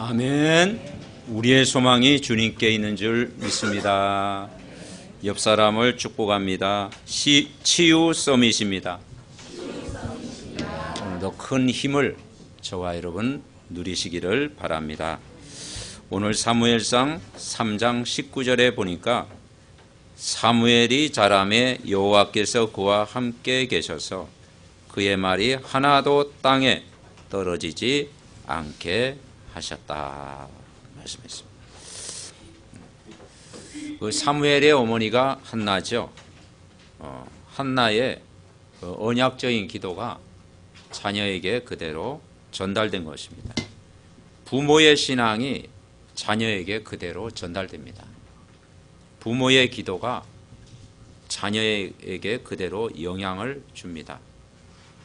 아멘. 우리의 소망이 주님께 있는 줄 믿습니다. 옆 사람을 축복합니다. 치유 서밋입니다. 오늘도 큰 힘을 저와 여러분 누리시기를 바랍니다. 오늘 사무엘상 3장 19절에 보니까 사무엘이 자라매 여호와께서 그와 함께 계셔서 그의 말이 하나도 땅에 떨어지지 않게 하셨다 말씀했습니다. 그 사무엘의 어머니가 한나죠. 한나의 언약적인 기도가 자녀에게 그대로 전달된 것입니다. 부모의 신앙이 자녀에게 그대로 전달됩니다. 부모의 기도가 자녀에게 그대로 영향을 줍니다.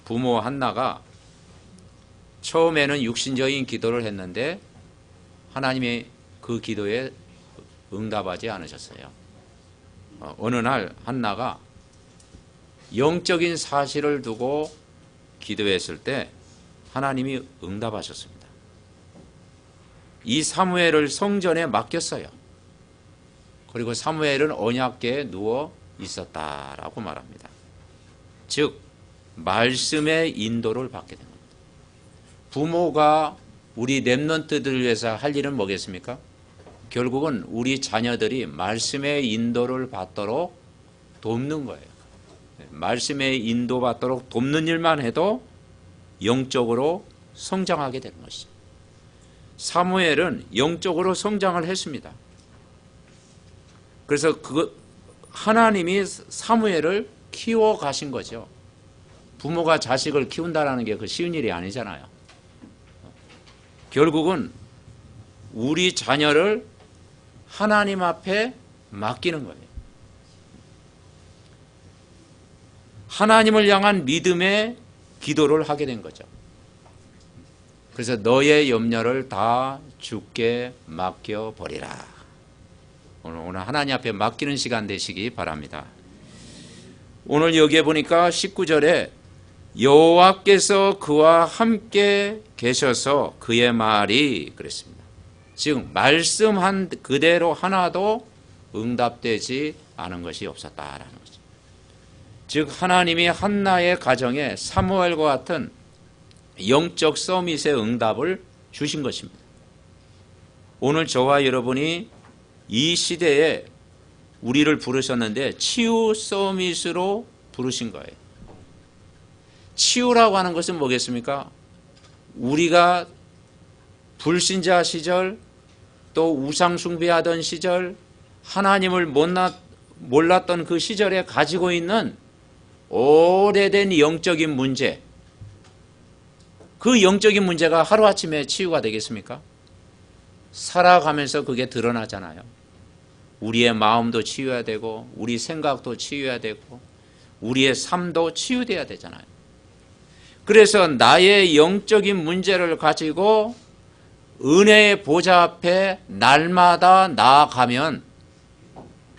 부모 한나가 처음에는 육신적인 기도를 했는데 하나님이 그 기도에 응답하지 않으셨어요. 어느 날 한나가 영적인 사실을 두고 기도했을 때 하나님이 응답하셨습니다. 이 사무엘을 성전에 맡겼어요. 그리고 사무엘은 언약궤에 누워 있었다라고 말합니다. 즉 말씀의 인도를 받게 됩니다. 부모가 우리 렘넌트들을 위해서 할 일은 뭐겠습니까? 결국은 우리 자녀들이 말씀의 인도를 받도록 돕는 거예요. 말씀의 인도받도록 돕는 일만 해도 영적으로 성장하게 되는 것이죠. 사무엘은 영적으로 성장을 했습니다. 그래서 하나님이 사무엘을 키워 가신 거죠. 부모가 자식을 키운다는 게 그 쉬운 일이 아니잖아요. 결국은 우리 자녀를 하나님 앞에 맡기는 거예요. 하나님을 향한 믿음의 기도를 하게 된 거죠. 그래서 너의 염려를 다 주께 맡겨버리라. 오늘 하나님 앞에 맡기는 시간 되시기 바랍니다. 오늘 여기에 보니까 19절에 여호와께서 그와 함께 계셔서 그의 말이 그랬습니다. 즉 말씀한 그대로 하나도 응답되지 않은 것이 없었다라는 거죠. 즉 하나님이 한나의 가정에 사무엘과 같은 영적 서밋의 응답을 주신 것입니다. 오늘 저와 여러분이 이 시대에 우리를 부르셨는데 치유 서밋으로 부르신 거예요. 치유라고 하는 것은 뭐겠습니까? 우리가 불신자 시절, 또 우상 숭배하던 시절, 하나님을 몰랐던 그 시절에 가지고 있는 오래된 영적인 문제, 그 영적인 문제가 하루아침에 치유가 되겠습니까? 살아가면서 그게 드러나잖아요. 우리의 마음도 치유해야 되고 우리 생각도 치유해야 되고 우리의 삶도 치유돼야 되잖아요. 그래서 나의 영적인 문제를 가지고 은혜의 보좌 앞에 날마다 나아가면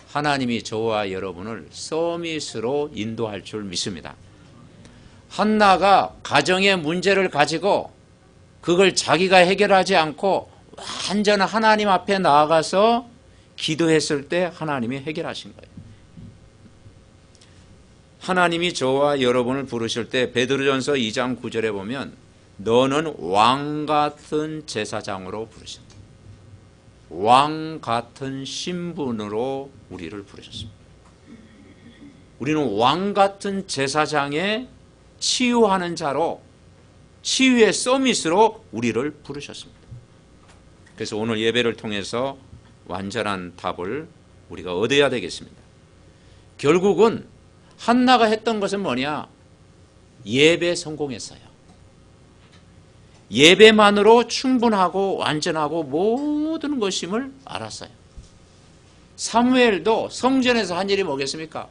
하나님이 저와 여러분을 서밋으로 인도할 줄 믿습니다. 한나가 가정의 문제를 가지고 그걸 자기가 해결하지 않고 완전 하나님 앞에 나아가서 기도했을 때 하나님이 해결하신 거예요. 하나님이 저와 여러분을 부르실 때 베드로전서 2장 9절에 보면 너는 왕 같은 제사장으로 부르신다. 왕 같은 신분으로 우리를 부르셨습니다. 우리는 왕 같은 제사장의 치유하는 자로 치유의 서밋으로 우리를 부르셨습니다. 그래서 오늘 예배를 통해서 완전한 답을 우리가 얻어야 되겠습니다. 결국은 한나가 했던 것은 뭐냐? 예배 성공했어요. 예배만으로 충분하고 완전하고 모든 것임을 알았어요. 사무엘도 성전에서 한 일이 뭐겠습니까?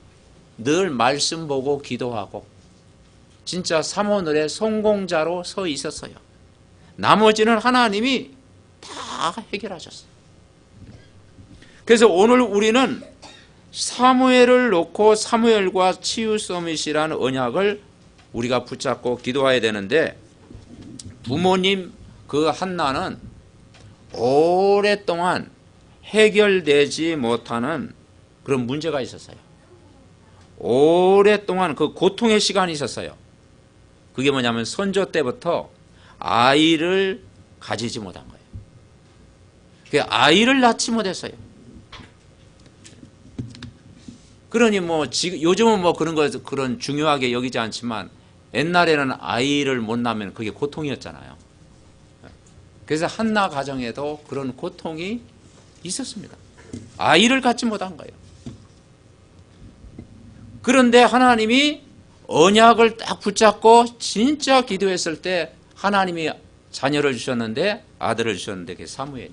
늘 말씀 보고 기도하고 진짜 사모늘의 성공자로 서 있었어요. 나머지는 하나님이 다 해결하셨어요. 그래서 오늘 우리는 사무엘을 놓고 사무엘과 치유 서밋이라는 언약을 우리가 붙잡고 기도해야 되는데 부모님 그 한나는 오랫동안 해결되지 못하는 그런 문제가 있었어요. 오랫동안 그 고통의 시간이 있었어요. 그게 뭐냐면 선조 때부터 아이를 가지지 못한 거예요. 그 아이를 낳지 못했어요. 그러니 뭐 지금 요즘은 뭐 그런 거 그런 중요하게 여기지 않지만 옛날에는 아이를 못 낳으면 그게 고통이었잖아요. 그래서 한나 가정에도 그런 고통이 있었습니다. 아이를 갖지 못한 거예요. 그런데 하나님이 언약을 딱 붙잡고 진짜 기도했을 때 하나님이 자녀를 주셨는데 아들을 주셨는데 그게 사무엘이.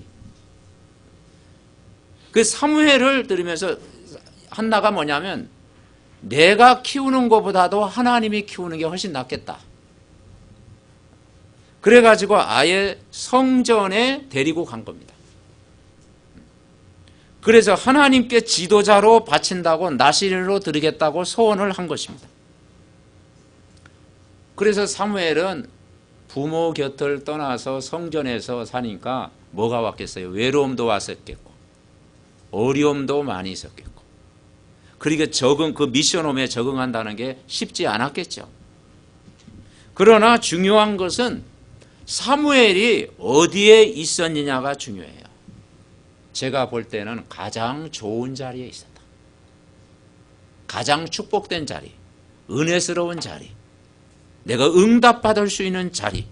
그 사무엘을 들으면서 한나가 뭐냐면 내가 키우는 것보다도 하나님이 키우는 게 훨씬 낫겠다. 그래가지고 아예 성전에 데리고 간 겁니다. 그래서 하나님께 지도자로 바친다고 나시린으로 드리겠다고 소원을 한 것입니다. 그래서 사무엘은 부모 곁을 떠나서 성전에서 사니까 뭐가 왔겠어요? 외로움도 왔었겠고 어려움도 많이 있었겠고 그러니까 그 미션홈에 적응한다는 게 쉽지 않았겠죠. 그러나 중요한 것은 사무엘이 어디에 있었느냐가 중요해요. 제가 볼 때는 가장 좋은 자리에 있었다. 가장 축복된 자리, 은혜스러운 자리, 내가 응답받을 수 있는 자리,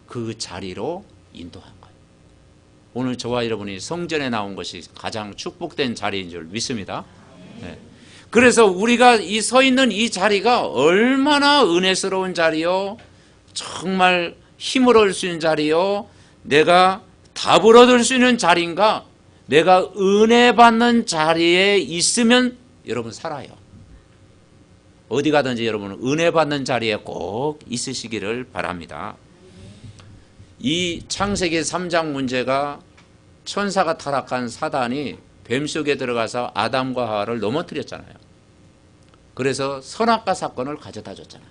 그 자리로 인도한 거예요. 오늘 저와 여러분이 성전에 나온 것이 가장 축복된 자리인 줄 믿습니다. 네. 그래서 우리가 이 서 있는 이 자리가 얼마나 은혜스러운 자리요, 정말 힘을 얻을 수 있는 자리요, 내가 답을 얻을 수 있는 자리인가, 내가 은혜 받는 자리에 있으면 여러분 살아요. 어디 가든지 여러분은 은혜 받는 자리에 꼭 있으시기를 바랍니다. 이 창세기 3장 문제가 천사가 타락한 사단이 뱀 속에 들어가서 아담과 하와를 넘어뜨렸잖아요. 그래서 선악과 사건을 가져다 줬잖아요.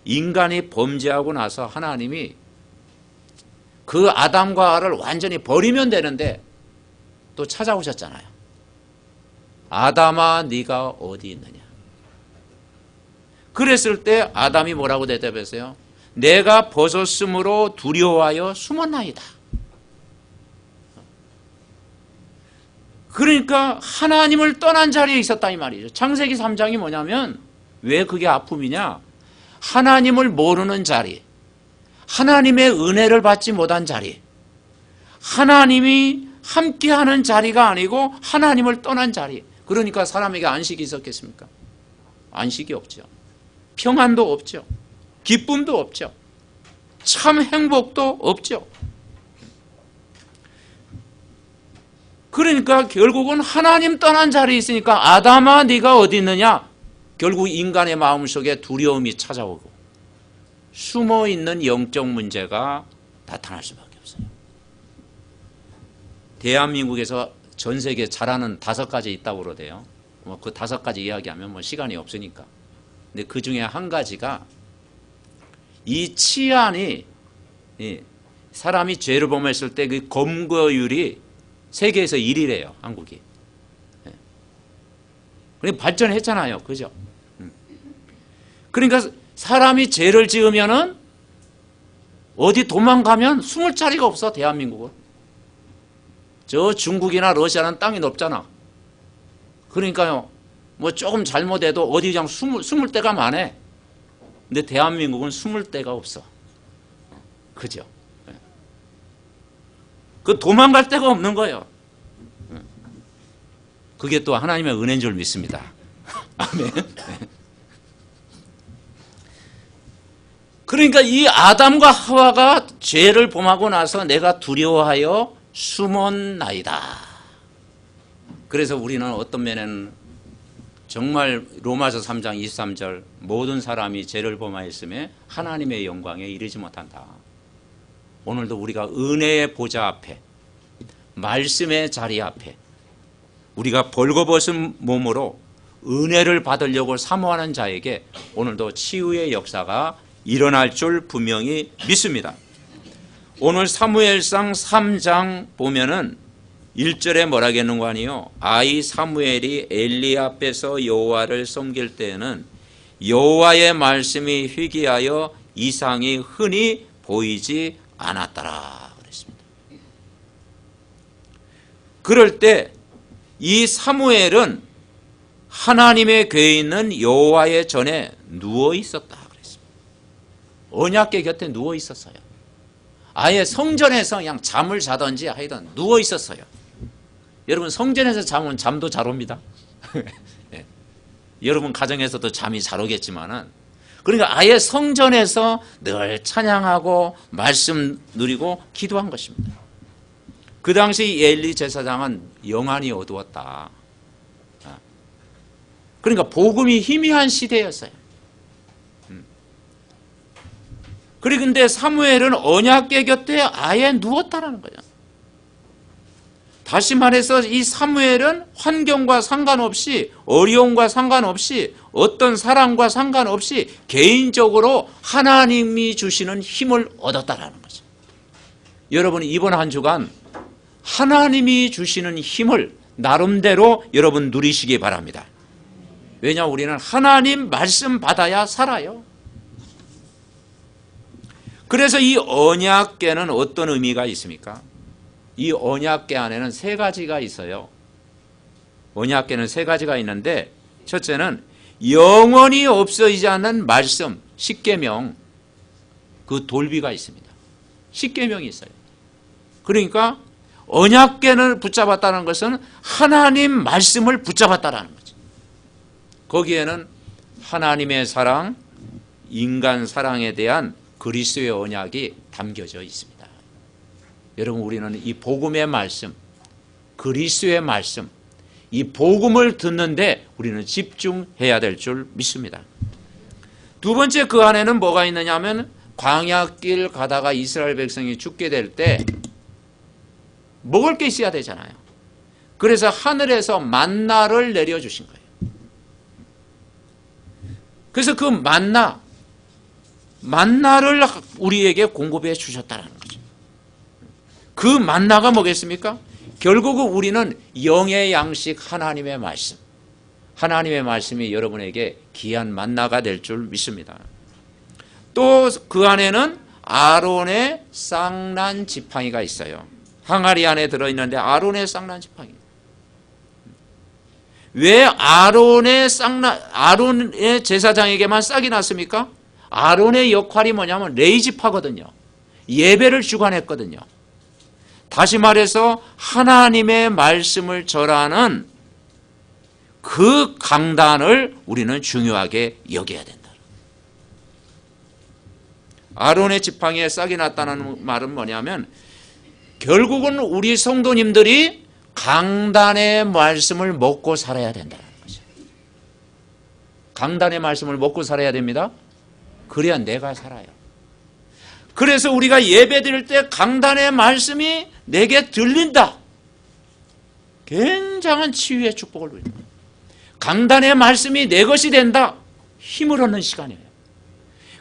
인간이 범죄하고 나서 하나님이 그 아담과 하와를 완전히 버리면 되는데 또 찾아오셨잖아요. 아담아 네가 어디 있느냐. 그랬을 때 아담이 뭐라고 대답했어요? 내가 벗었으므로 두려워하여 숨었나이다. 그러니까 하나님을 떠난 자리에 있었다 이 말이죠. 창세기 3장이 뭐냐면 왜 그게 아픔이냐? 하나님을 모르는 자리, 하나님의 은혜를 받지 못한 자리, 하나님이 함께하는 자리가 아니고 하나님을 떠난 자리. 그러니까 사람에게 안식이 있었겠습니까? 안식이 없죠. 평안도 없죠. 기쁨도 없죠. 참 행복도 없죠. 그러니까 결국은 하나님 떠난 자리에 있으니까 아담아 네가 어디 있느냐? 결국 인간의 마음속에 두려움이 찾아오고 숨어있는 영적 문제가 나타날 수밖에 없어요. 대한민국에서 전 세계 잘하는 5가지 있다고 그러대요. 그 5가지 이야기하면 시간이 없으니까. 근데 그 중에 한 가지가 이 치안이, 사람이 죄를 범했을 때 그 검거율이 세계에서 1위래요, 한국이. 그러니까 발전했잖아요, 그죠? 그러니까 사람이 죄를 지으면은 어디 도망가면 숨을 자리가 없어, 대한민국은. 저 중국이나 러시아는 땅이 높잖아. 그러니까요, 조금 잘못해도 어디 그냥 숨을 데가 많아. 근데 대한민국은 숨을 데가 없어. 그죠? 그 도망갈 데가 없는 거예요. 그게 또 하나님의 은혜인 줄 믿습니다. 아멘. 그러니까 이 아담과 하와가 죄를 범하고 나서 내가 두려워하여 숨었나이다. 그래서 우리는 어떤 면에는 정말 로마서 3장 23절 모든 사람이 죄를 범하였음에 하나님의 영광에 이르지 못한다. 오늘도 우리가 은혜의 보좌 앞에, 말씀의 자리 앞에 우리가 벌거벗은 몸으로 은혜를 받으려고 사모하는 자에게 오늘도 치유의 역사가 일어날 줄 분명히 믿습니다. 오늘 사무엘상 3장 보면은 1절에 뭐라겠는고 하니요. 아이 사무엘이 엘리 앞에서 여호와를 섬길 때에는 여호와의 말씀이 희귀하여 이상이 흔히 보이지 않았더라 그랬습니다. 그럴 때 이 사무엘은 하나님의 궤에 있는 여호와의 전에 누워 있었다 그랬습니다. 언약궤 곁에 누워 있었어요. 아예 성전에서 그냥 잠을 자든지 하여든 누워 있었어요. 여러분 성전에서 자면 잠도 잘 옵니다. 네. 여러분 가정에서도 잠이 잘 오겠지만은 그러니까 아예 성전에서 늘 찬양하고 말씀 누리고 기도한 것입니다. 그 당시 엘리 제사장은 영안이 어두웠다. 그러니까 복음이 희미한 시대였어요. 그런데 사무엘은 언약궤 곁에 아예 누웠다라는 거죠. 다시 말해서 이 사무엘은 환경과 상관없이 어려움과 상관없이 어떤 사랑과 상관없이 개인적으로 하나님이 주시는 힘을 얻었다라는 거죠. 여러분 이번 한 주간 하나님이 주시는 힘을 나름대로 여러분 누리시기 바랍니다. 왜냐 우리는 하나님 말씀 받아야 살아요. 그래서 이 언약궤는 어떤 의미가 있습니까? 이 언약궤 안에는 세 가지가 있어요. 언약궤는 세 가지가 있는데 첫째는 영원히 없어지지 않는 말씀, 십계명, 그 돌비가 있습니다. 십계명이 있어요. 그러니까 언약궤를 붙잡았다는 것은 하나님 말씀을 붙잡았다는 거죠. 거기에는 하나님의 사랑, 인간 사랑에 대한 그리스도의 언약이 담겨져 있습니다. 여러분 우리는 이 복음의 말씀, 그리스도의 말씀, 이 복음을 듣는데 우리는 집중해야 될 줄 믿습니다. 두 번째 그 안에는 뭐가 있느냐 하면 광야길 가다가 이스라엘 백성이 죽게 될 때 먹을 게 있어야 되잖아요. 그래서 하늘에서 만나를 내려주신 거예요. 그래서 그 만나를 우리에게 공급해 주셨다는 거죠. 그 만나가 뭐겠습니까? 결국은 우리는 영의 양식 하나님의 말씀, 하나님의 말씀이 여러분에게 귀한 만나가 될 줄 믿습니다. 또 그 안에는 아론의 쌍난 지팡이가 있어요. 항아리 안에 들어있는데 아론의 쌍난 지팡이. 왜 아론의 제사장에게만 싹이 났습니까? 아론의 역할이 뭐냐면 레이지파거든요. 예배를 주관했거든요. 다시 말해서 하나님의 말씀을 전하는 그 강단을 우리는 중요하게 여겨야 된다. 아론의 지팡이에 싹이 났다는 말은 뭐냐면 결국은 우리 성도님들이 강단의 말씀을 먹고 살아야 된다는 거죠. 강단의 말씀을 먹고 살아야 됩니다. 그래야 내가 살아요. 그래서 우리가 예배 드릴 때 강단의 말씀이 내게 들린다. 굉장한 치유의 축복을 누린다. 강단의 말씀이 내 것이 된다. 힘을 얻는 시간이에요.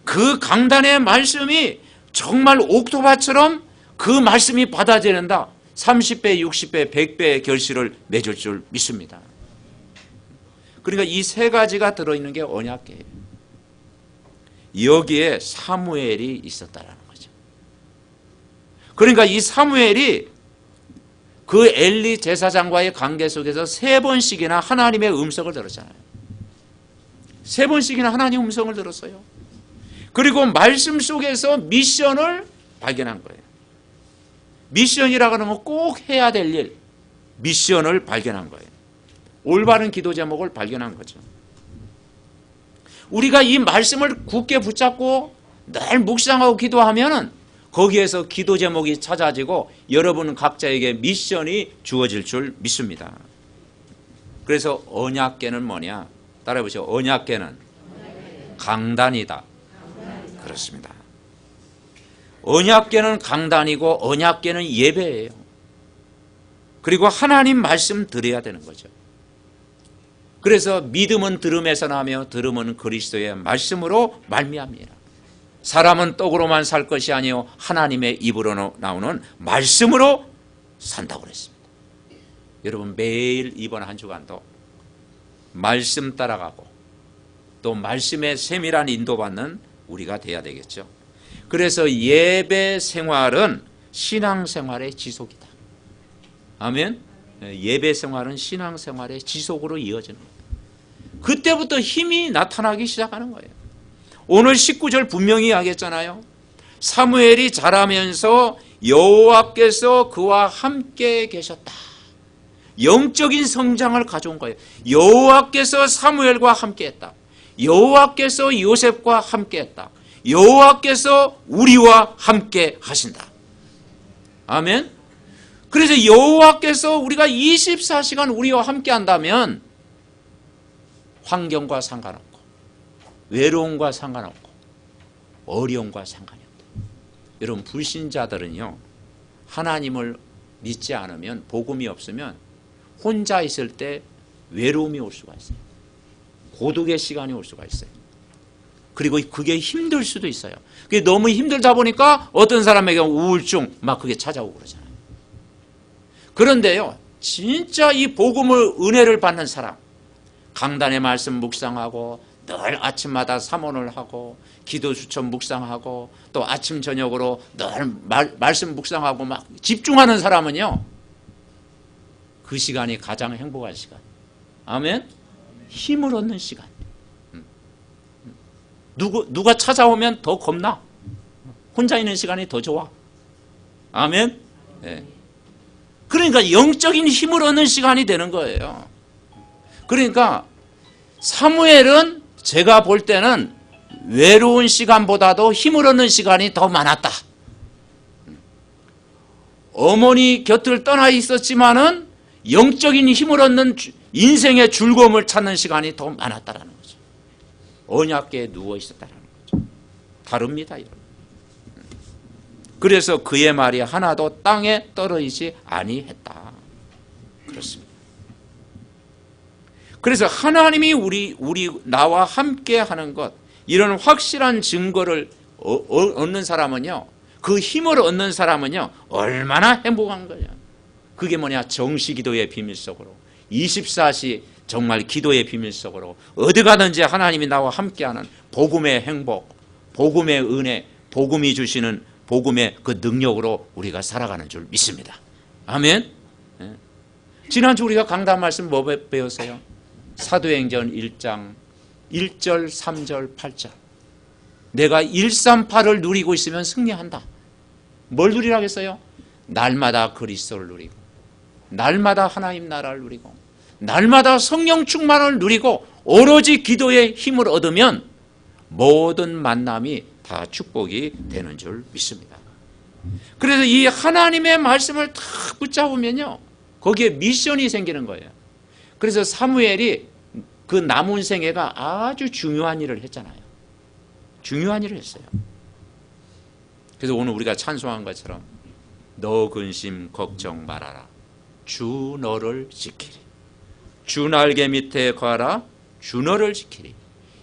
그 강단의 말씀이 정말 옥토바처럼 그 말씀이 받아들인다. 30배, 60배, 100배의 결실을 맺을 줄 믿습니다. 그러니까 이 세 가지가 들어있는 게 언약궤예요. 여기에 사무엘이 있었다라는 거죠. 그러니까 이 사무엘이 그 엘리 제사장과의 관계 속에서 3번씩이나 하나님의 음성을 들었잖아요. 3번씩이나 하나님의 음성을 들었어요. 그리고 말씀 속에서 미션을 발견한 거예요. 미션이라고 하는 건 꼭 해야 될 일, 미션을 발견한 거예요. 올바른 기도 제목을 발견한 거죠. 우리가 이 말씀을 굳게 붙잡고 늘 묵상하고 기도하면은 거기에서 기도 제목이 찾아지고 여러분 각자에게 미션이 주어질 줄 믿습니다. 그래서 언약궤는 뭐냐? 따라해보세요. 언약궤는 강단이다. 그렇습니다. 언약궤는 강단이고 언약궤는 예배예요. 그리고 하나님 말씀 드려야 되는 거죠. 그래서 믿음은 들음에서 나며 들음은 그리스도의 말씀으로 말미암니라. 사람은 떡으로만 살 것이 아니요 하나님의 입으로 나오는 말씀으로 산다고 그랬습니다. 여러분 매일 이번 한 주간도 말씀 따라가고 또 말씀의 세밀한 인도받는 우리가 돼야 되겠죠. 그래서 예배 생활은 신앙생활의 지속이다. 아멘. 예배 생활은 신앙생활의 지속으로 이어지는 거예요. 그때부터 힘이 나타나기 시작하는 거예요. 오늘 19절 분명히 하겠잖아요. 사무엘이 자라면서 여호와께서 그와 함께 계셨다. 영적인 성장을 가져온 거예요. 여호와께서 사무엘과 함께했다. 여호와께서 요셉과 함께했다. 여호와께서 우리와 함께 하신다. 아멘. 그래서 여호와께서 우리가 24시간 우리와 함께 한다면 환경과 상관없고 외로움과 상관없고 어려움과 상관이 없다. 여러분 불신자들은요 하나님을 믿지 않으면 복음이 없으면 혼자 있을 때 외로움이 올 수가 있어요. 고독의 시간이 올 수가 있어요. 그리고 그게 힘들 수도 있어요. 그게 너무 힘들다 보니까 어떤 사람에게 우울증 막 그게 찾아오고 그러잖아요. 그런데요 진짜 이 복음을 은혜를 받는 사람 강단의 말씀 묵상하고 늘 아침마다 삼원을 하고 기도 수천 묵상하고 또 아침 저녁으로 늘 말씀 묵상하고 막 집중하는 사람은요 그 시간이 가장 행복한 시간. 아멘. 힘을 얻는 시간. 누가 찾아오면 더 겁나. 혼자 있는 시간이 더 좋아. 아멘. 네. 그러니까 영적인 힘을 얻는 시간이 되는 거예요. 그러니까 사무엘은 제가 볼 때는 외로운 시간보다도 힘을 얻는 시간이 더 많았다. 어머니 곁을 떠나 있었지만은 영적인 힘을 얻는 인생의 즐거움을 찾는 시간이 더 많았다라는 거죠. 언약궤에 누워 있었다라는 거죠. 다릅니다, 여러분. 그래서 그의 말이 하나도 땅에 떨어지지 아니했다. 그렇습니다. 그래서 하나님이 나와 함께 하는 것, 이런 확실한 증거를 얻는 사람은요, 그 힘을 얻는 사람은요, 얼마나 행복한 거냐. 그게 뭐냐, 정시기도의 비밀 속으로 24시 정말 기도의 비밀 속으로 어디 가든지 하나님이 나와 함께하는 복음의 행복, 복음의 은혜, 복음이 주시는 복음의 그 능력으로 우리가 살아가는 줄 믿습니다. 아멘. 지난주 우리가 강단 말씀 뭐 배웠어요? 사도행전 1장 1절 3절 8절 내가 138을 누리고 있으면 승리한다. 뭘 누리라겠어요? 날마다 그리스도를 누리고 날마다 하나님 나라를 누리고 날마다 성령 충만을 누리고 오로지 기도의 힘을 얻으면 모든 만남이 다 축복이 되는 줄 믿습니다. 그래서 이 하나님의 말씀을 딱 붙잡으면요 거기에 미션이 생기는 거예요. 그래서 사무엘이 그 남은 생애가 아주 중요한 일을 했잖아요. 중요한 일을 했어요. 그래서 오늘 우리가 찬송한 것처럼 너 근심 걱정 말아라. 주 너를 지키리. 주 날개 밑에 가라. 주 너를 지키리.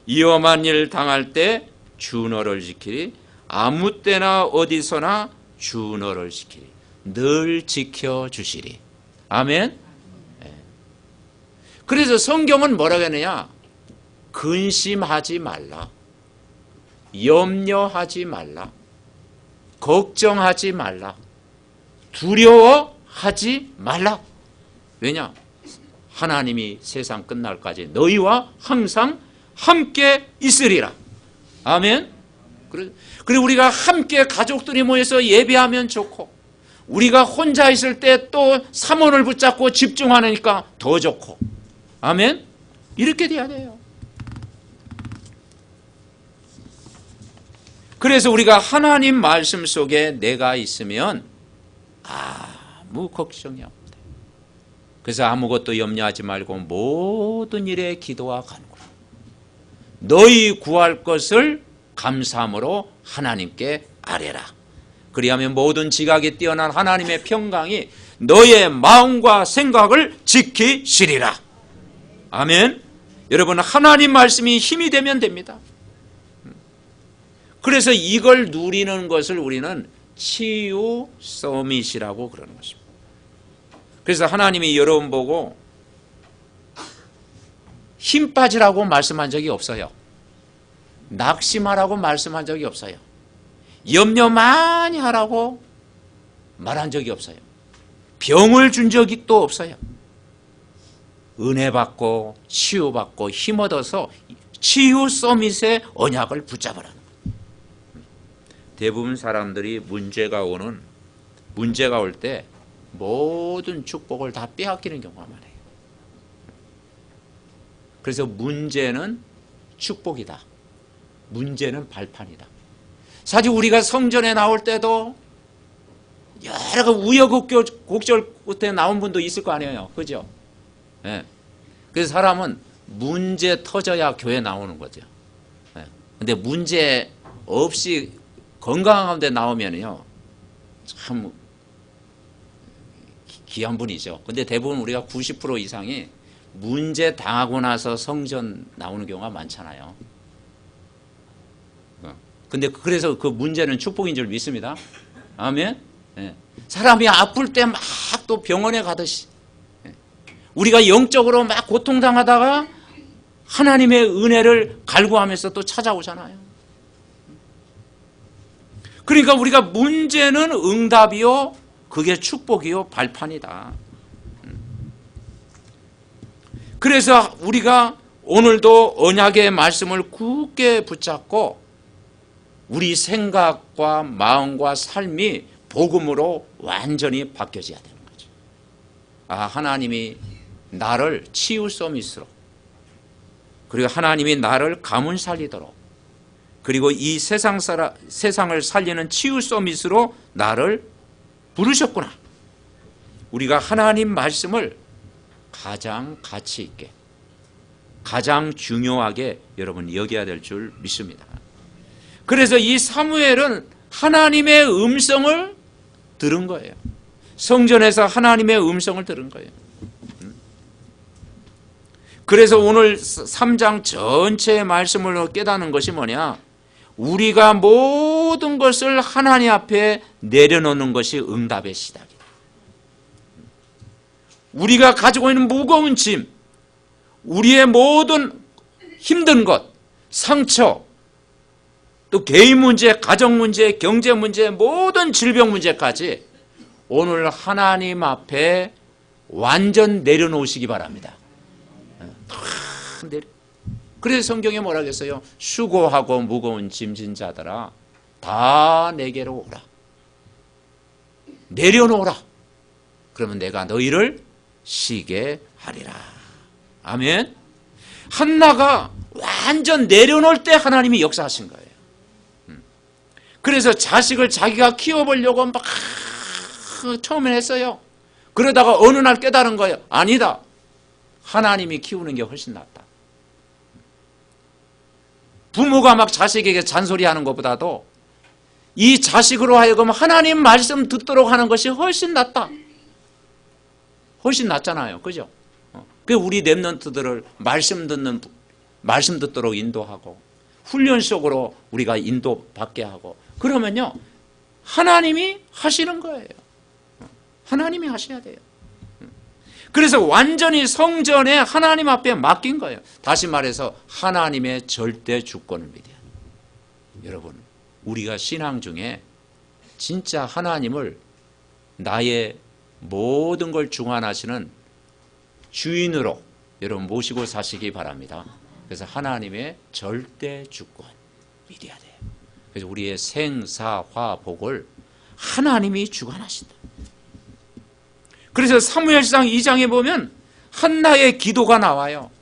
위험한 일 당할 때 주 너를 지키리. 아무 때나 어디서나 주 너를 지키리. 늘 지켜주시리. 아멘. 네. 그래서 성경은 뭐라고 하느냐, 근심하지 말라, 염려하지 말라, 걱정하지 말라, 두려워하지 말라. 왜냐? 하나님이 세상 끝날까지 너희와 항상 함께 있으리라. 아멘. 그리고 우리가 함께 가족들이 모여서 예배하면 좋고, 우리가 혼자 있을 때 또 사모를 붙잡고 집중하니까 더 좋고. 아멘. 이렇게 돼야 돼요. 그래서 우리가 하나님 말씀 속에 내가 있으면 아무 걱정이 없다. 그래서 아무것도 염려하지 말고 모든 일에 기도와 간구로 너희 구할 것을 감사함으로 하나님께 아뢰라. 그리하면 모든 지각이 뛰어난 하나님의 평강이 너의 마음과 생각을 지키시리라. 아멘. 여러분, 하나님 말씀이 힘이 되면 됩니다. 그래서 이걸 누리는 것을 우리는 치유 서밋이라고 그러는 것입니다. 그래서 하나님이 여러분 보고 힘 빠지라고 말씀한 적이 없어요. 낙심하라고 말씀한 적이 없어요. 염려 많이 하라고 말한 적이 없어요. 병을 준 적이 또 없어요. 은혜 받고 치유 받고 힘 얻어서 치유 서밋의 언약을 붙잡으라는 거예요. 대부분 사람들이 문제가 올 때 모든 축복을 다 빼앗기는 경우가 많아요. 그래서 문제는 축복이다. 문제는 발판이다. 사실 우리가 성전에 나올 때도 여러 우여곡절 끝에 나온 분도 있을 거 아니에요. 그죠? 예. 그래서 사람은 문제 터져야 교회 나오는 거죠. 예. 근데 문제 없이 건강한 가운데 나오면요. 참 귀한 분이죠. 근데 대부분 우리가 90% 이상이 문제 당하고 나서 성전 나오는 경우가 많잖아요. 근데 그래서 그 문제는 축복인 줄 믿습니다. 아멘. 예. 사람이 아플 때 막 또 병원에 가듯이 우리가 영적으로 막 고통당하다가 하나님의 은혜를 갈구하면서 또 찾아오잖아요. 그러니까 우리가 문제는 응답이요, 그게 축복이요, 발판이다. 그래서 우리가 오늘도 언약의 말씀을 굳게 붙잡고 우리 생각과 마음과 삶이 복음으로 완전히 바뀌어져야 되는 거죠. 아, 하나님이 나를 치유 서밋으로, 그리고 하나님이 나를 가문 살리도록, 그리고 이 세상을 살리는 치유 서밋으로 나를 부르셨구나. 우리가 하나님 말씀을 가장 가치 있게, 가장 중요하게 여러분 여겨야 될 줄 믿습니다. 그래서 이 사무엘은 하나님의 음성을 들은 거예요. 성전에서 하나님의 음성을 들은 거예요. 그래서 오늘 3장 전체의 말씀을 깨닫는 것이 뭐냐? 우리가 모든 것을 하나님 앞에 내려놓는 것이 응답의 시작이다. 우리가 가지고 있는 무거운 짐, 우리의 모든 힘든 것, 상처, 또 개인 문제, 가정 문제, 경제 문제, 모든 질병 문제까지 오늘 하나님 앞에 완전 내려놓으시기 바랍니다. 그래서 성경에 뭐라 그랬어요? 수고하고 무거운 짐진 자들아 다 내게로 오라. 내려놓으라. 그러면 내가 너희를 쉬게 하리라. 아멘. 한나가 완전 내려놓을 때 하나님이 역사하신 거예요. 그래서 자식을 자기가 키워보려고 막 처음에 했어요. 그러다가 어느 날 깨달은 거예요. 아니다. 하나님이 키우는 게 훨씬 낫다. 부모가 막 자식에게 잔소리하는 것보다도 이 자식으로 하여금 하나님 말씀 듣도록 하는 것이 훨씬 낫다. 훨씬 낫잖아요. 그죠? 그 우리 렘넌트들을 말씀 듣도록 인도하고 훈련 속으로 우리가 인도받게 하고 그러면요. 하나님이 하시는 거예요. 하나님이 하셔야 돼요. 그래서 완전히 성전에 하나님 앞에 맡긴 거예요. 다시 말해서 하나님의 절대 주권을 믿어야 돼요. 여러분, 우리가 신앙 중에 진짜 하나님을 나의 모든 걸 중환하시는 주인으로 여러분 모시고 사시기 바랍니다. 그래서 하나님의 절대 주권 믿어야 돼요. 그래서 우리의 생사화복을 하나님이 주관하신다. 그래서 사무엘상 2장에 보면 한나의 기도가 나와요.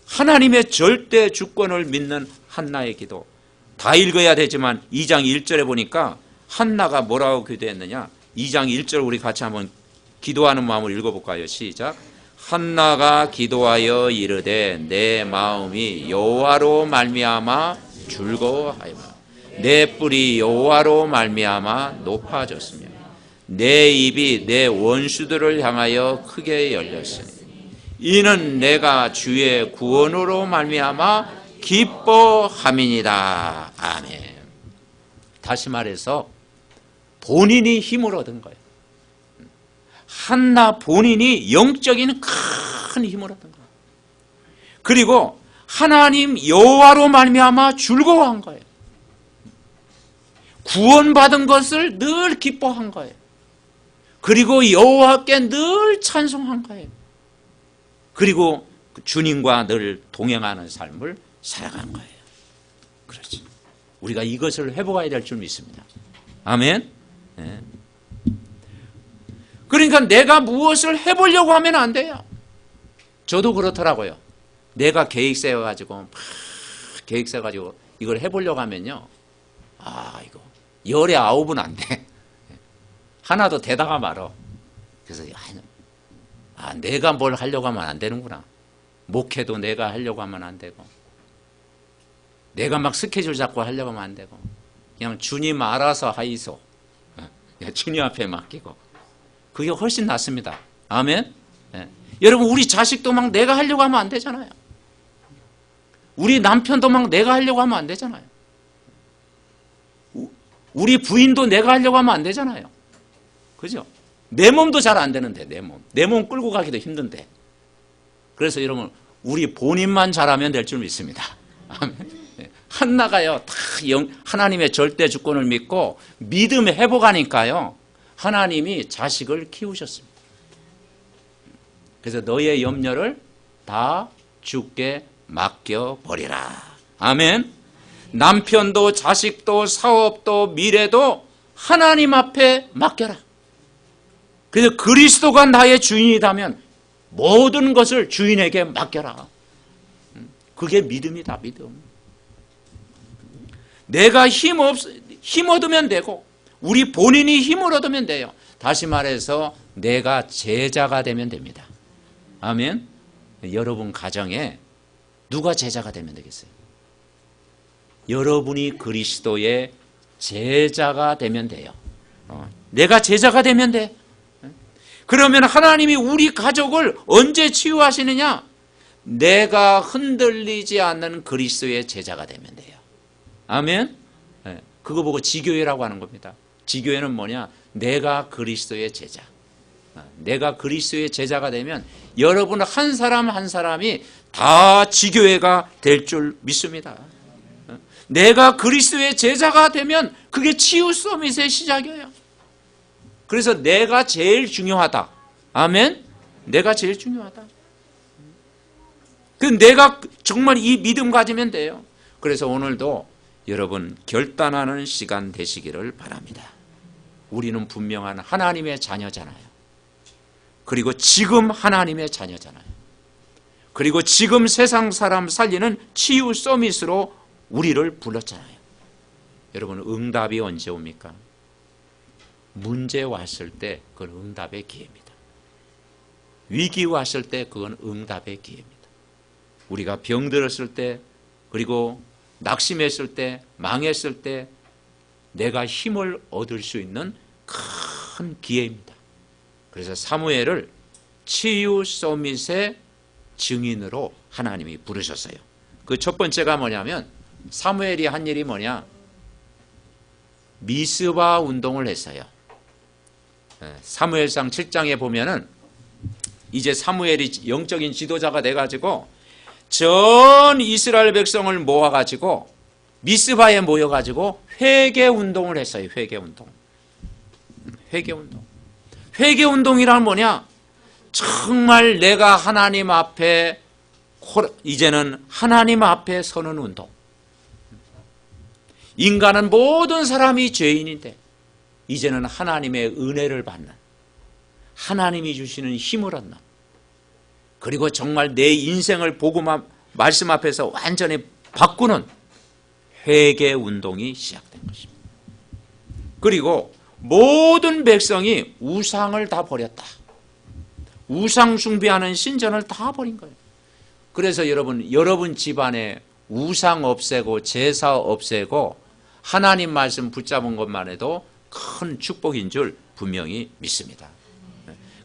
하나님의 절대 주권을 믿는 한나의 기도. 다 읽어야 되지만 2장 1절에 보니까 한나가 뭐라고 기도했느냐. 2장 1절 우리 같이 한번 기도하는 마음을 읽어볼까요? 시작. 한나가 기도하여 이르되 내 마음이 여호와로 말미암아 즐거워하여 내 뿔이 여호와로 말미암아 높아졌으며 내 입이 내 원수들을 향하여 크게 열렸으니 이는 내가 주의 구원으로 말미암아 기뻐함이니라. 아멘. 다시 말해서 본인이 힘을 얻은 거예요. 한나 본인이 영적인 큰 힘을 얻은 거예요. 그리고 하나님 여호와로 말미암아 즐거워한 거예요. 구원받은 것을 늘 기뻐한 거예요. 그리고 여호와께 늘 찬송한 거예요. 그리고 주님과 늘 동행하는 삶을 살아간 거예요. 그렇지. 우리가 이것을 회복해야 될 줄 믿습니다. 아멘. 네. 그러니까 내가 무엇을 해보려고 하면 안 돼요. 저도 그렇더라고요. 내가 계획 세워가지고 이걸 해보려고 하면요, 이거 열에 9은 안 돼. 하나도 되다가 말어. 그래서 내가 뭘 하려고 하면 안 되는구나. 목회도 내가 하려고 하면 안 되고, 내가 막 스케줄 잡고 하려고 하면 안 되고, 그냥 주님 알아서 하이소. 주님 앞에 맡기고. 그게 훨씬 낫습니다. 아멘. 네. 여러분, 우리 자식도 막 내가 하려고 하면 안 되잖아요. 우리 남편도 막 내가 하려고 하면 안 되잖아요. 우리 부인도 내가 하려고 하면 안 되잖아요. 그죠? 내 몸도 잘 안 되는데, 내 몸 끌고 가기도 힘든데. 그래서 여러분, 우리 본인만 잘하면 될 줄 믿습니다. 아멘. 네. 한나가요, 다 하나님의 절대 주권을 믿고 믿음에 회복하니까요, 하나님이 자식을 키우셨습니다. 그래서 너의 염려를 다 주께 맡겨버리라. 아멘. 남편도 자식도 사업도 미래도 하나님 앞에 맡겨라. 그래서 그리스도가 나의 주인이라면 모든 것을 주인에게 맡겨라. 그게 믿음이다. 믿음. 내가 힘 얻으면 되고, 우리 본인이 힘을 얻으면 돼요. 다시 말해서 내가 제자가 되면 됩니다. 아멘. 여러분 가정에 누가 제자가 되면 되겠어요? 여러분이 그리스도의 제자가 되면 돼요. 내가 제자가 되면 돼. 그러면 하나님이 우리 가족을 언제 치유하시느냐? 내가 흔들리지 않는 그리스도의 제자가 되면 돼요. 아멘. 그거 보고 지교회라고 하는 겁니다. 지교회는 뭐냐? 내가 그리스도의 제자. 내가 그리스도의 제자가 되면 여러분 한 사람 한 사람이 다 지교회가 될 줄 믿습니다. 내가 그리스도의 제자가 되면 그게 치유 서밋의 시작이에요. 그래서 내가 제일 중요하다. 아멘. 내가 제일 중요하다. 내가 정말 이 믿음 가지면 돼요. 그래서 오늘도 여러분 결단하는 시간 되시기를 바랍니다. 우리는 분명한 하나님의 자녀잖아요. 그리고 지금 하나님의 자녀잖아요. 그리고 지금 세상 사람 살리는 치유 서밋으로 우리를 불렀잖아요. 여러분, 응답이 언제 옵니까? 문제 왔을 때 그건 응답의 기회입니다. 위기 왔을 때 그건 응답의 기회입니다. 우리가 병들었을 때, 그리고 낙심했을 때, 망했을 때 내가 힘을 얻을 수 있는 큰 기회입니다. 그래서 사무엘을 치유 서밋의 증인으로 하나님이 부르셨어요. 그 첫 번째가 뭐냐면, 사무엘이 한 일이 뭐냐? 미스바 운동을 했어요. 사무엘상 7장에 보면은 이제 사무엘이 영적인 지도자가 돼가지고 전 이스라엘 백성을 모아가지고 미스바에 모여가지고 회개 운동을 했어요. 회개 운동. 회개 운동이란 뭐냐? 정말 내가 하나님 앞에, 이제는 하나님 앞에 서는 운동. 인간은 모든 사람이 죄인인데 이제는 하나님의 은혜를 받는, 하나님이 주시는 힘을 얻는, 그리고 정말 내 인생을 복음 말씀 앞에서 완전히 바꾸는 회개 운동이 시작된 것입니다. 그리고 모든 백성이 우상을 다 버렸다. 우상 숭배하는 신전을 다 버린 거예요. 그래서 여러분 집안에 우상 없애고 제사 없애고 하나님 말씀 붙잡은 것만 해도 큰 축복인 줄 분명히 믿습니다.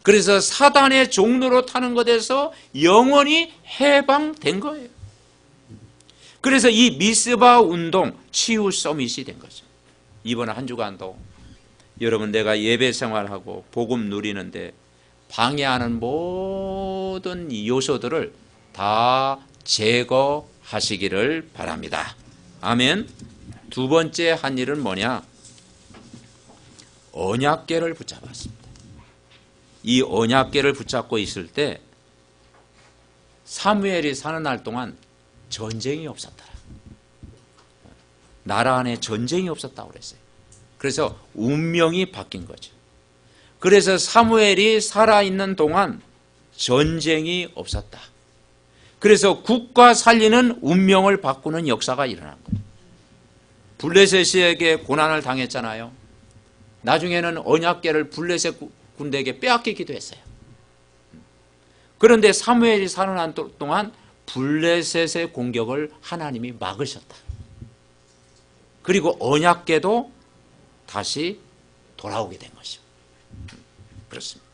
그래서 사단의 종로로 타는 것에서 영원히 해방된 거예요. 그래서 이 미스바 운동 치유 서밋이 된 거죠. 이번 한 주간도 여러분 내가 예배 생활하고 복음 누리는데 방해하는 모든 요소들을 다 제거하시기를 바랍니다. 아멘. 두 번째 한 일은 뭐냐? 언약궤를 붙잡았습니다. 이 언약궤를 붙잡고 있을 때 사무엘이 사는 날 동안 전쟁이 없었더라. 나라 안에 전쟁이 없었다고 그랬어요. 그래서 운명이 바뀐 거죠. 그래서 사무엘이 살아있는 동안 전쟁이 없었다. 그래서 국가 살리는 운명을 바꾸는 역사가 일어난 거예요. 블레셋에게 고난을 당했잖아요. 나중에는 언약궤를 블레셋 군대에게 빼앗기기도 했어요. 그런데 사무엘이 살아난 동안 블레셋의 공격을 하나님이 막으셨다. 그리고 언약궤도 다시 돌아오게 된 것이죠. 그렇습니다.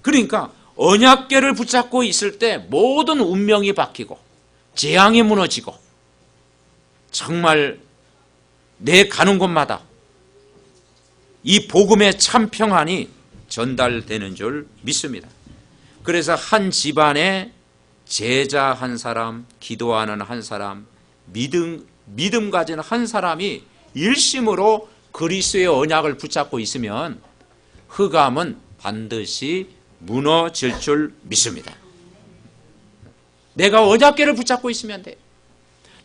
그러니까 언약궤를 붙잡고 있을 때 모든 운명이 바뀌고 재앙이 무너지고 정말 내 가는 곳마다 이 복음의 참 평안이 전달되는 줄 믿습니다. 그래서 한 집안에 제자 한 사람, 기도하는 한 사람, 믿음 가진 한 사람이 일심으로 그리스도의 언약을 붙잡고 있으면 흑암은 반드시 무너질 줄 믿습니다. 내가 언약궤를 붙잡고 있으면 돼.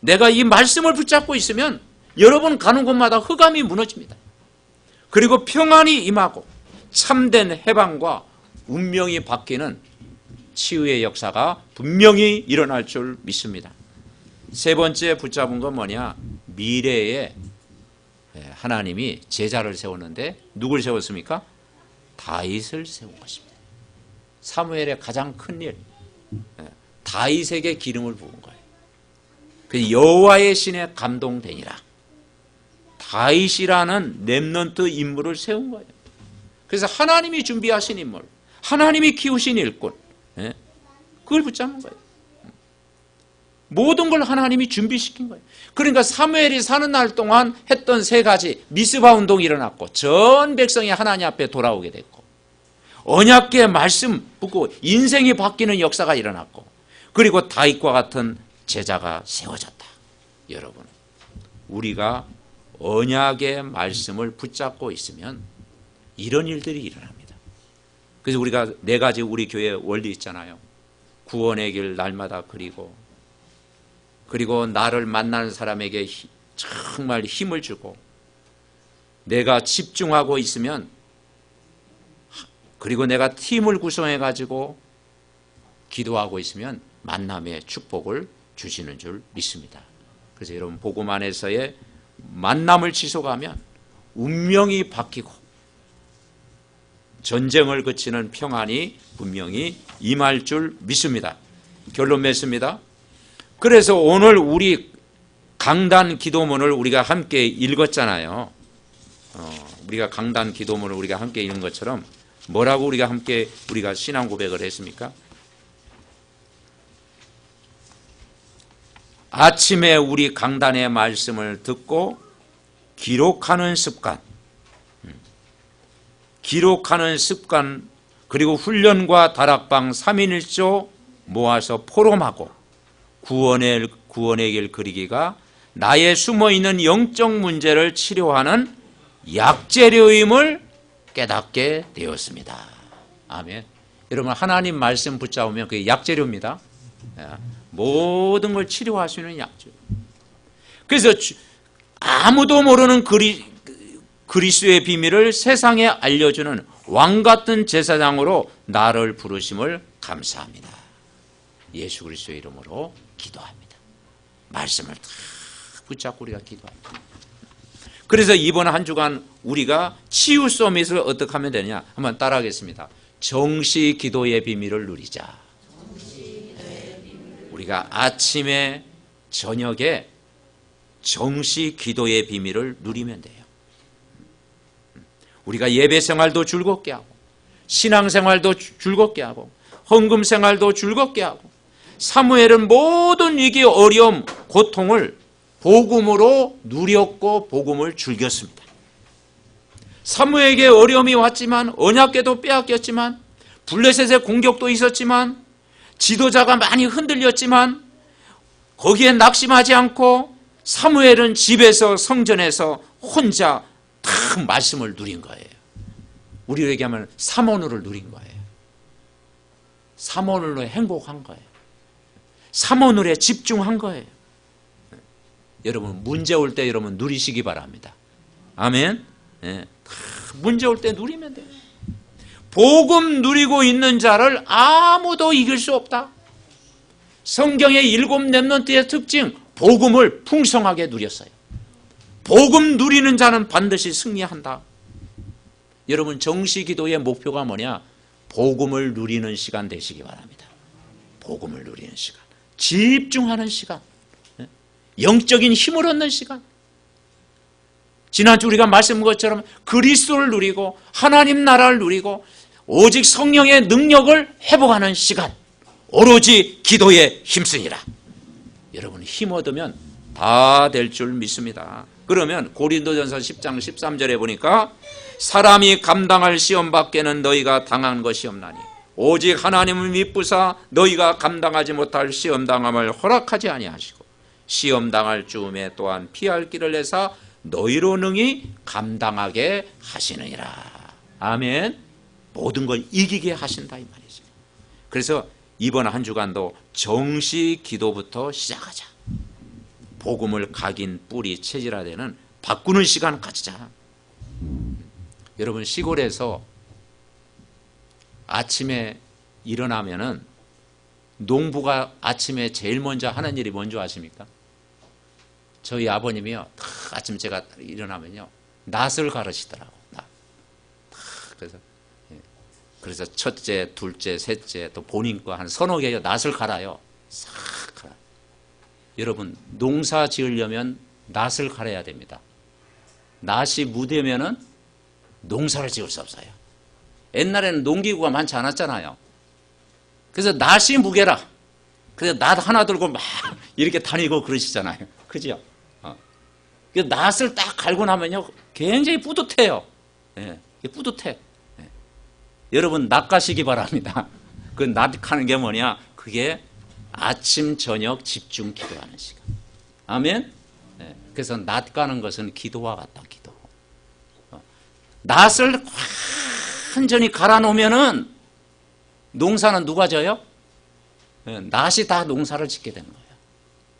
내가 이 말씀을 붙잡고 있으면 여러분 가는 곳마다 흑암이 무너집니다. 그리고 평안이 임하고 참된 해방과 운명이 바뀌는 치유의 역사가 분명히 일어날 줄 믿습니다. 세 번째 붙잡은 건 뭐냐? 미래에 하나님이 제자를 세웠는데 누굴 세웠습니까? 다윗을 세운 것입니다. 사무엘의 가장 큰 일, 다윗에게 기름을 부은 거예요. 그 여호와의 신에 감동되니라. 다윗이라는 렘넌트 인물을 세운 거예요. 그래서 하나님이 준비하신 인물, 하나님이 키우신 일꾼, 그걸 붙잡는 거예요. 모든 걸 하나님이 준비시킨 거예요. 그러니까 사무엘이 사는 날 동안 했던 세 가지, 미스바 운동이 일어났고 전 백성이 하나님 앞에 돌아오게 됐고 언약궤 말씀 붙고 인생이 바뀌는 역사가 일어났고 그리고 다윗과 같은 제자가 세워졌다. 여러분, 우리가 언약의 말씀을 붙잡고 있으면 이런 일들이 일어납니다. 그래서 우리가 네 가지 우리 교회 원리 있잖아요. 구원의 길 날마다 그리고 나를 만나는 사람에게 정말 힘을 주고 내가 집중하고 있으면 그리고 내가 팀을 구성해 가지고 기도하고 있으면 만남의 축복을 주시는 줄 믿습니다. 그래서 여러분 복음 안에서의 만남을 지속하면 운명이 바뀌고 전쟁을 그치는 평안이 분명히 임할 줄 믿습니다. 결론 맺습니다. 그래서 오늘 우리 강단 기도문을 우리가 함께 읽었잖아요. 우리가 강단 기도문을 우리가 함께 읽은 것처럼 뭐라고 우리가 신앙 고백을 했습니까? 아침에 우리 강단의 말씀을 듣고 기록하는 습관 그리고 훈련과 다락방 3인 1조 모아서 포럼하고 구원의 길 그리기가 나의 숨어있는 영적 문제를 치료하는 약재료임을 깨닫게 되었습니다. 아멘. 여러분 하나님 말씀 붙잡으면 그게 약재료입니다. 모든 걸 치료할 수 있는 약재료. 그래서 아무도 모르는 그리스도의 비밀을 세상에 알려주는 왕같은 제사장으로 나를 부르심을 감사합니다. 예수 그리스도의 이름으로 기도합니다. 말씀을 다 붙잡고 우리가 기도합니다. 그래서 이번 한 주간 우리가 치유 서밋을 어떻게 하면 되냐? 한번 따라하겠습니다. 정시 기도의 비밀을 누리자. 우리가 아침에 저녁에 정시 기도의 비밀을 누리면 돼요. 우리가 예배 생활도 즐겁게 하고 신앙 생활도 즐겁게 하고 헌금 생활도 즐겁게 하고 사무엘은 모든 위기, 어려움, 고통을 복음으로 누렸고 복음을 즐겼습니다. 사무엘에게 어려움이 왔지만, 언약궤도 빼앗겼지만, 블레셋의 공격도 있었지만, 지도자가 많이 흔들렸지만, 거기에 낙심하지 않고 사무엘은 집에서, 성전에서 혼자 딱 말씀을 누린 거예요. 우리로 얘기하면 삼원으를 누린 거예요. 삼원으로 행복한 거예요. 삼원으로 집중한 거예요. 여러분, 문제 올 때 여러분 누리시기 바랍니다. 아멘. 네. 문제 올 때 누리면 돼요. 복음 누리고 있는 자를 아무도 이길 수 없다. 성경의 7 렘넌트의 특징, 복음을 풍성하게 누렸어요. 복음 누리는 자는 반드시 승리한다. 여러분, 정시기도의 목표가 뭐냐? 복음을 누리는 시간 되시기 바랍니다. 복음을 누리는 시간, 집중하는 시간, 영적인 힘을 얻는 시간. 지난주 우리가 말씀한 것처럼 그리스도를 누리고 하나님 나라를 누리고 오직 성령의 능력을 회복하는 시간, 오로지 기도에 힘쓰니라. 여러분, 힘 얻으면 다 될 줄 믿습니다. 그러면 고린도전서 10장 13절에 보니까 사람이 감당할 시험 밖에는 너희가 당한 것이 없나니 오직 하나님을 믿부사 너희가 감당하지 못할 시험 당함을 허락하지 아니하시고 시험 당할 즈음에 또한 피할 길을 내사 너희로 능히 감당하게 하시느니라. 아멘. 모든 걸 이기게 하신다 이 말이죠. 그래서 이번 한 주간도 정시 기도부터 시작하자. 복음을 각인 뿌리 체질화되는 바꾸는 시간 가지자. 여러분, 시골에서 아침에 일어나면은 농부가 아침에 제일 먼저 하는 일이 뭔지 아십니까? 저희 아버님이요, 아침 제가 일어나면요 낫을 가르시더라고. 그래서 첫째, 둘째, 셋째, 또 본인 거 한 서너 개 낫을 갈아요. 싹 갈아. 여러분, 농사 지으려면 낫을 갈아야 됩니다. 낫이 무되면은 농사를 지을 수 없어요. 옛날에는 농기구가 많지 않았잖아요. 그래서 낫이 무게라. 그래서 낫 하나 들고 막 이렇게 다니고 그러시잖아요. 그죠? 낫을 딱 갈고 나면요 굉장히 뿌듯해요. 네, 뿌듯해. 네. 여러분, 낫 가시기 바랍니다. 그 낫 가는 게 뭐냐? 그게 아침 저녁 집중 기도하는 시간. 아멘. 네. 그래서 낫 가는 것은 기도와 같다. 기도. 낫을 완전히 갈아 놓으면은 농사는 누가 져요? 네. 낫이 다 농사를 짓게 되는 거예요.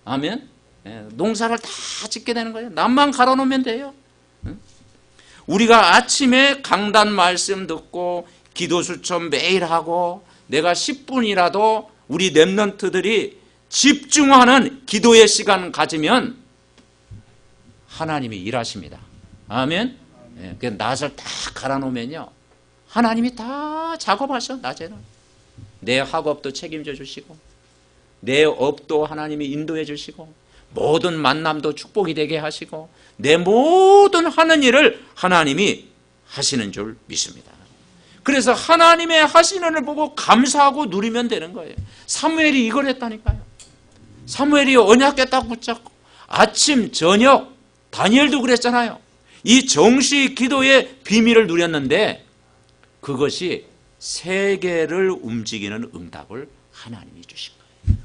아멘. 네. 농사를 다 짓게 되는 거예요. 낫만 갈아 놓으면 돼요. 네. 우리가 아침에 강단 말씀 듣고 기도 수첩 매일 하고 내가 10분이라도 우리 렘넌트들이 집중하는 기도의 시간 가지면 하나님이 일하십니다. 아멘. 네, 그 낫을 다 갈아 놓으면요 하나님이 다 작업하셔. 낮에는 내 학업도 책임져 주시고 내 업도 하나님이 인도해 주시고 모든 만남도 축복이 되게 하시고 내 모든 하는 일을 하나님이 하시는 줄 믿습니다. 그래서 하나님의 하시는 일을 보고 감사하고 누리면 되는 거예요. 사무엘이 이걸 했다니까요. 사무엘이 언약궤 딱 붙잡고 아침 저녁 다니엘도 그랬잖아요. 이 정시 기도의 비밀을 누렸는데 그것이 세계를 움직이는 응답을 하나님이 주신 거예요.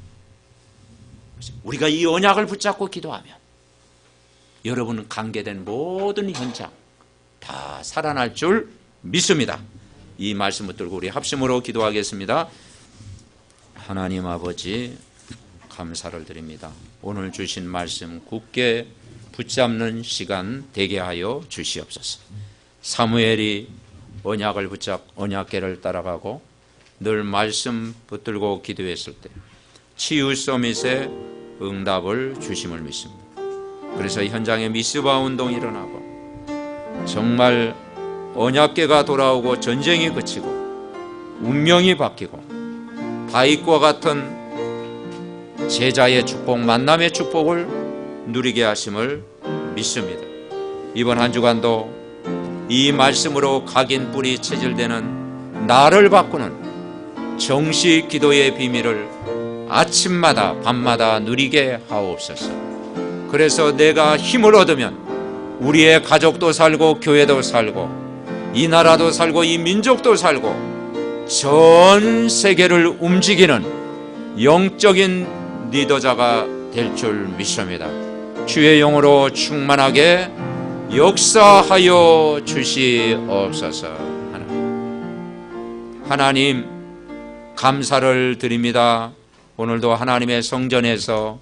우리가 이 언약을 붙잡고 기도하면 여러분 관계된 모든 현장 다 살아날 줄 믿습니다. 이 말씀 붙들고 우리 합심으로 기도하겠습니다. 하나님 아버지, 감사를 드립니다. 오늘 주신 말씀 굳게 붙잡는 시간 되게 하여 주시옵소서. 사무엘이 언약을 붙잡 언약궤를 따라가고 늘 말씀 붙들고 기도했을 때 치유 서밋의 응답을 주심을 믿습니다. 그래서 현장에 미스바 운동이 일어나고 정말 언약궤가 돌아오고 전쟁이 그치고 운명이 바뀌고 다윗과 같은 제자의 축복, 만남의 축복을 누리게 하심을 믿습니다. 이번 한 주간도 이 말씀으로 각인 뿌리 체질되는 나를 바꾸는 정시 기도의 비밀을 아침마다 밤마다 누리게 하옵소서. 그래서 내가 힘을 얻으면 우리의 가족도 살고 교회도 살고 이 나라도 살고 이 민족도 살고 전 세계를 움직이는 영적인 리더자가 될 줄 믿습니다. 주의 영으로 충만하게 역사하여 주시옵소서. 하나님 감사를 드립니다. 오늘도 하나님의 성전에서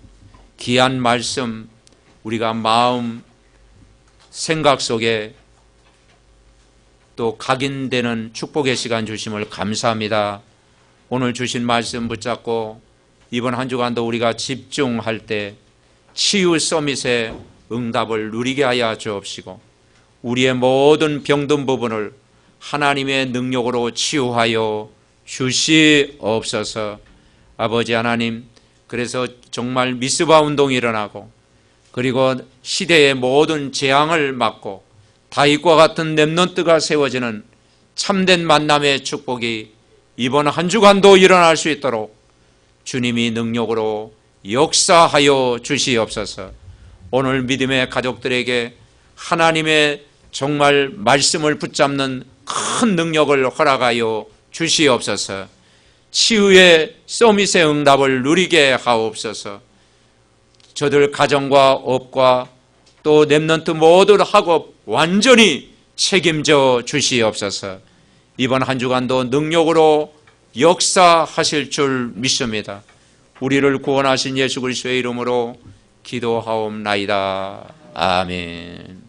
귀한 말씀 우리가 마음 생각 속에 또 각인되는 축복의 시간 주심을 감사합니다. 오늘 주신 말씀 붙잡고 이번 한 주간도 우리가 집중할 때 치유 서밋의 응답을 누리게 하여 주옵시고 우리의 모든 병든 부분을 하나님의 능력으로 치유하여 주시옵소서. 아버지 하나님, 그래서 정말 미스바 운동이 일어나고 그리고 시대의 모든 재앙을 막고 다윗과 같은 렘넌트가 세워지는 참된 만남의 축복이 이번 한 주간도 일어날 수 있도록 주님이 능력으로 역사하여 주시옵소서. 오늘 믿음의 가족들에게 하나님의 정말 말씀을 붙잡는 큰 능력을 허락하여 주시옵소서. 치유의 서밋의 응답을 누리게 하옵소서. 저들 가정과 업과 또 렘넌트 모든 학업 완전히 책임져 주시옵소서. 이번 한 주간도 능력으로 역사하실 줄 믿습니다. 우리를 구원하신 예수 그리스도의 이름으로 기도하옵나이다. 아멘.